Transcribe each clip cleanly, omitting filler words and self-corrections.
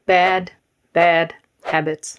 Bad, bad habits.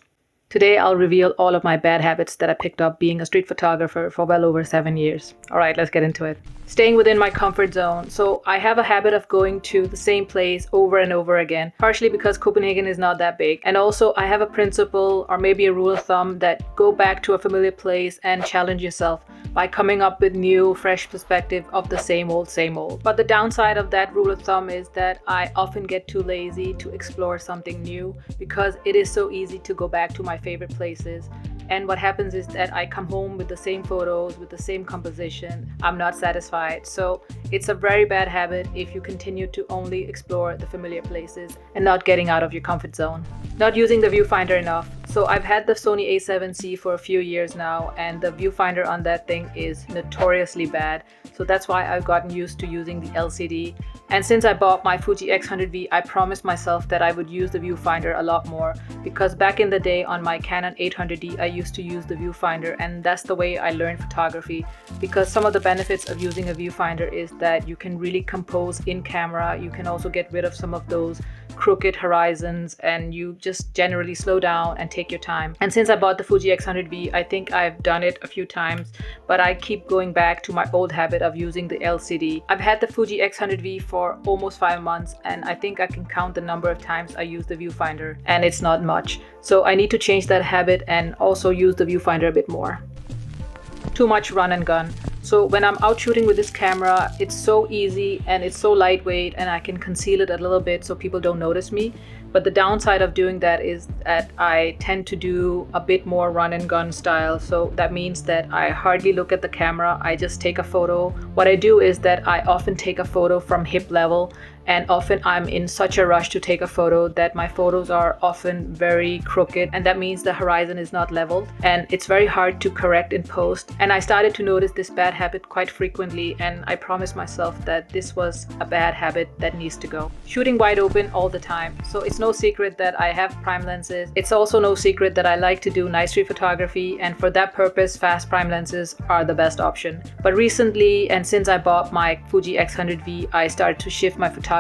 Today, I'll reveal all of my bad habits that I picked up being a street photographer for well over 7 years. All right, let's get into it. Staying within my comfort zone. So I have a habit of going to the same place over and over again, partially because Copenhagen is not that big. And also I have a principle or maybe a rule of thumb that go back to a familiar place and challenge yourself by coming up with new, fresh perspective of the same old, same old. But the downside of that rule of thumb is that I often get too lazy to explore something new because it is so easy to go back to my favorite places. And what happens is that I come home with the same photos, with the same composition. I'm not satisfied. So it's a very bad habit if you continue to only explore the familiar places and not getting out of your comfort zone. Not using the viewfinder enough. So I've had the Sony a7C for a few years now, and the viewfinder on that thing is notoriously bad. So that's why I've gotten used to using the LCD. And since I bought my Fuji X100V, I promised myself that I would use the viewfinder a lot more, because back in the day on my Canon 800D, I used to use the viewfinder, and that's the way I learned photography. Because some of the benefits of using a viewfinder is that you can really compose in camera. You can also get rid of some of those crooked horizons, and you just generally slow down and take your time. And since I bought the Fuji X100V, I think I've done it a few times, but I keep going back to my old habit of using the LCD. I've had the Fuji X100V for almost 5 months, and I think I can count the number of times I use the viewfinder, and it's not much. So I need to change that habit and also use the viewfinder a bit more. Too much run and gun. So when I'm out shooting with this camera, it's so easy and it's so lightweight, and I can conceal it a little bit so people don't notice me. But the downside of doing that is that I tend to do a bit more run and gun style. So that means that I hardly look at the camera. I just take a photo. What I do is that I often take a photo from hip level, and often I'm in such a rush to take a photo that my photos are often very crooked, and that means the horizon is not leveled, and it's very hard to correct in post. And I started to notice this bad habit quite frequently, and I promised myself that this was a bad habit that needs to go. Shooting wide open all the time. So it's no secret that I have prime lenses. It's also no secret that I like to do night street photography, and for that purpose, fast prime lenses are the best option. But recently, and since I bought my Fuji X100V, I started to shift my photography.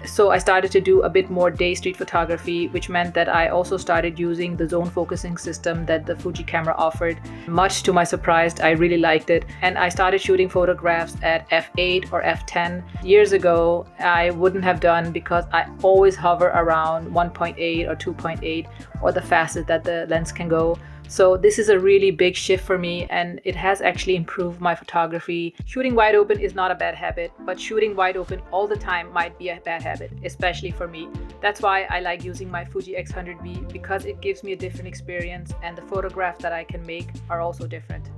So I started to do a bit more day street photography, which meant that I also started using the zone focusing system that the Fuji camera offered. Much to my surprise, I really liked it. And I started shooting photographs at f8 or f10. Years ago, I wouldn't have done, because I always hover around 1.8 or 2.8 or the fastest that the lens can go. So this is a really big shift for me, and it has actually improved my photography. Shooting wide open is not a bad habit, but shooting wide open all the time might be a bad habit, especially for me. That's why I like using my Fuji X100V, because it gives me a different experience, and the photographs that I can make are also different.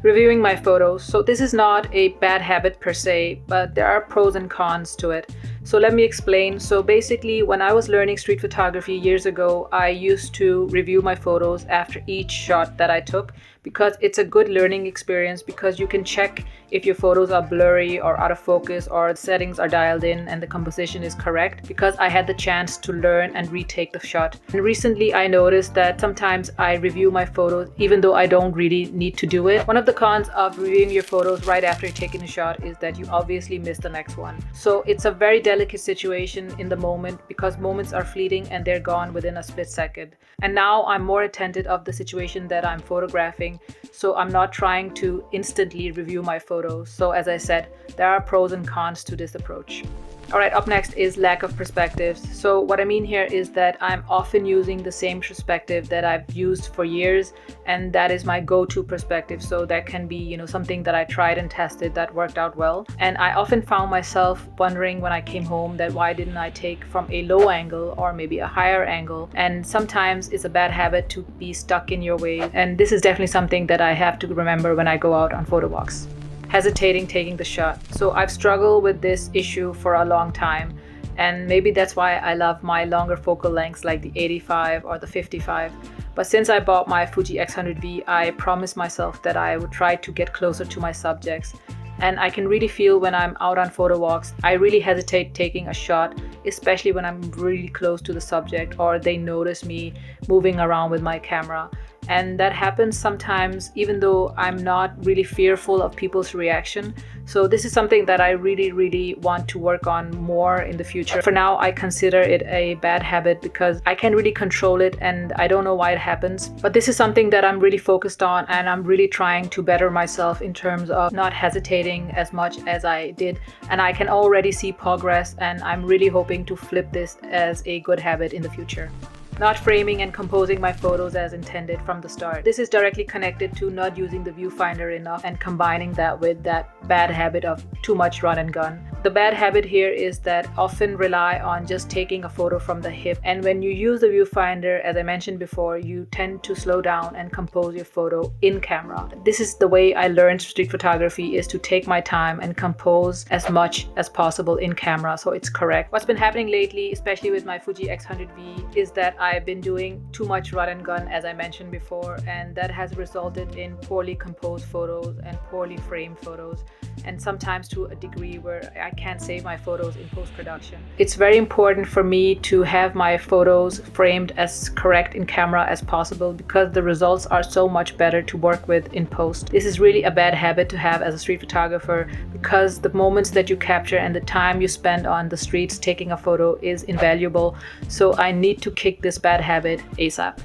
Reviewing my photos. So this is not a bad habit per se, but there are pros and cons to it. So let me explain. So basically, when I was learning street photography years ago, I used to review my photos after each shot that I took, because it's a good learning experience, because you can check if your photos are blurry or out of focus, or the settings are dialed in and the composition is correct, because I had the chance to learn and retake the shot. And recently I noticed that sometimes I review my photos even though I don't really need to do it. One of the cons of reviewing your photos right after you're taking a shot is that you obviously miss the next one. So it's a very delicate situation in the moment, because moments are fleeting and they're gone within a split second. And now I'm more attentive of the situation that I'm photographing, so I'm not trying to instantly review my photos. So as I said, there are pros and cons to this approach. All right, up next is lack of perspectives. So what I mean here is that I'm often using the same perspective that I've used for years, and that is my go-to perspective. So that can be, something that I tried and tested that worked out well. And I often found myself wondering when I came home that why didn't I take from a low angle or maybe a higher angle? And sometimes it's a bad habit to be stuck in your ways. And this is definitely something that I have to remember when I go out on photo walks. Hesitating taking the shot. So I've struggled with this issue for a long time, and maybe that's why I love my longer focal lengths like the 85 or the 55. But since I bought my Fuji X100V, I promised myself that I would try to get closer to my subjects. And I can really feel when I'm out on photo walks, I really hesitate taking a shot, especially when I'm really close to the subject or they notice me moving around with my camera. And that happens sometimes even though I'm not really fearful of people's reaction. So this is something that I really want to work on more in the future. For now, I consider it a bad habit because I can't really control it and I don't know why it happens. But this is something that I'm really focused on, and I'm really trying to better myself in terms of not hesitating as much as I did. And I can already see progress, and I'm really hoping to flip this as a good habit in the future. Not framing and composing my photos as intended from the start. This is directly connected to not using the viewfinder enough and combining that with that bad habit of too much run and gun. The bad habit here is that often rely on just taking a photo from the hip, and when you use the viewfinder, as I mentioned before, you tend to slow down and compose your photo in camera. This is the way I learned street photography, is to take my time and compose as much as possible in camera so it's correct. What's been happening lately, especially with my Fuji X100V, is that I've been doing too much run and gun, as I mentioned before, and that has resulted in poorly composed photos and poorly framed photos, and sometimes to a degree where I can't save my photos in post-production. It's very important for me to have my photos framed as correct in camera as possible because the results are so much better to work with in post. This is really a bad habit to have as a street photographer because the moments that you capture and the time you spend on the streets taking a photo is invaluable. So I need to kick this bad habit ASAP.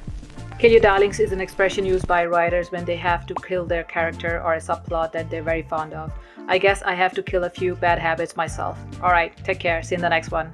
Kill your darlings is an expression used by writers when they have to kill their character or a subplot that they're very fond of. I guess I have to kill a few bad habits myself. Alright, take care. See you in the next one.